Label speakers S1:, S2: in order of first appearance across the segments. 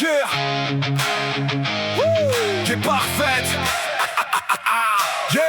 S1: Yeah. T'es parfaite. Yeah.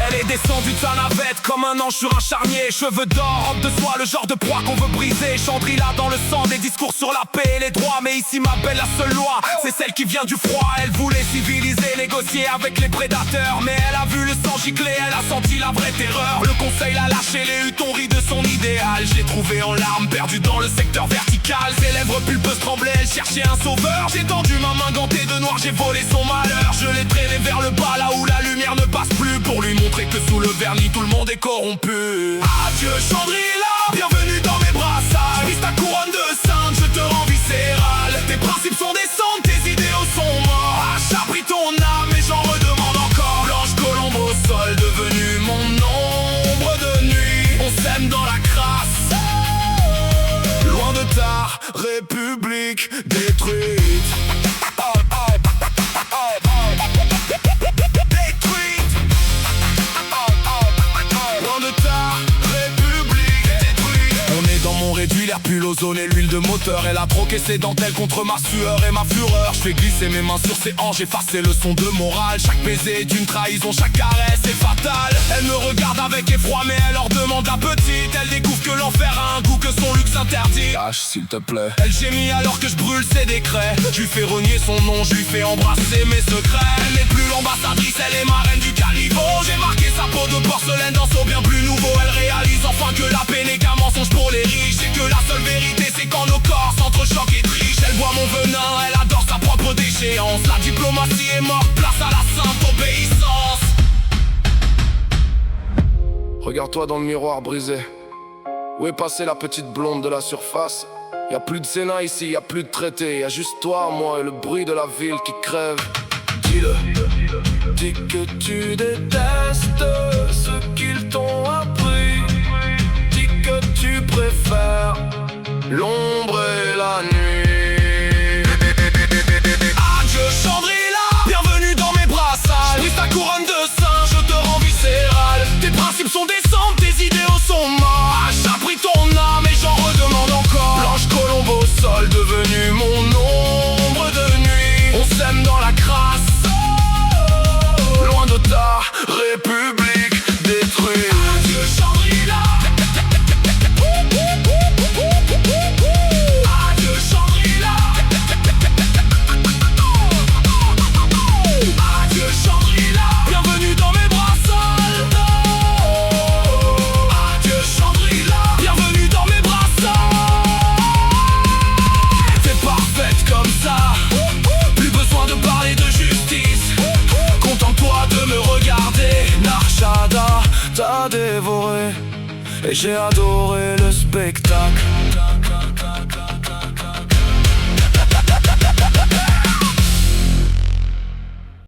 S1: Elle est descendue de sa navette comme un ange sur un charnier. Cheveux d'or, robe de soie, le genre de proie qu'on veut briser. Chandrila dans le sang, des discours sur la paix et les droits. Mais ici ma belle, la seule loi, c'est celle qui vient du froid. Elle voulait civiliser, négocier avec les prédateurs. Mais elle a vu le sang gicler, elle a senti la vraie terreur. Le conseil l'a lâché, les hutons rient de son idéal. Je l'ai trouvée en larmes, perdue dans le secteur vertical. Ses lèvres pulpeuses tremblaient, elle cherchait un sauveur. J'ai tendu ma main gantée de noir, j'ai volé son malheur. Je l'ai traîné vers le bas, là où la lumière ne passe plus, pour lui montrer que sous le vernis tout le monde est corrompu. Adieu Chandrila, bienvenue dans mes bras sales. Brise ta couronne de sainte, je te rends viscéral. Tes principes sont des cendres, tes idéaux sont morts. Achat pris ton âme et j'en redemande encore. Blanche colombe au sol, devenue mon ombre de nuit. On s'aime dans la crasse, loin de ta république détruite. Réduit l'air pull ozone et l'huile de moteur. Elle a troqué ses dentelles contre ma sueur et ma fureur. Je fais glisser mes mains sur ses hanches, efface ses leçons de morale. Chaque baiser est une trahison, chaque caresse est fatale. Elle me regarde avec effroi mais elle leur demande la petite. Elle découvre que l'enfer a un goût que son luxe interdit. Lâche s'il te plaît. Elle gémit alors que je brûle ses décrets. Je lui fais renier son nom, je lui fais embrasser mes secrets. Elle n'est plus l'ambassadrice, elle est marraine du caniveau. J'ai marqué sa peau de porcelaine dans son bien plus nouveau. Elle réalise enfin que la paix n'est qu'un mensonge pour les riches. Et que la seule vérité c'est quand nos corps s'entrechoquent et trichent. Elle boit mon venin, elle adore sa propre déchéance. La diplomatie est morte, place à la sainte obéissance. Regarde-toi dans le miroir brisé. Où est passée la petite blonde de la surface? Y'a plus de Sénat ici, y'a plus de traité. Y'a juste toi, moi et le bruit de la ville qui crève. Dis-le. Dis que tu détestes ce qu'ils t'ont appris. Dis que tu préfères l'ombre et la nuit. Adieu Chandrila, bienvenue dans mes bras sales. Brise ta couronne de singe, je te rends viscéral. Tes principes sont des cendres, tes idéaux sont morts. Achat pris ton âme et j'en redemande encore. Blanche colombe au sol, devenue mon ombre de nuit. On s'aime dans la crasse, loin de ta république détruite. Adieu Chandrila. T'as dévoré et j'ai adoré le spectacle.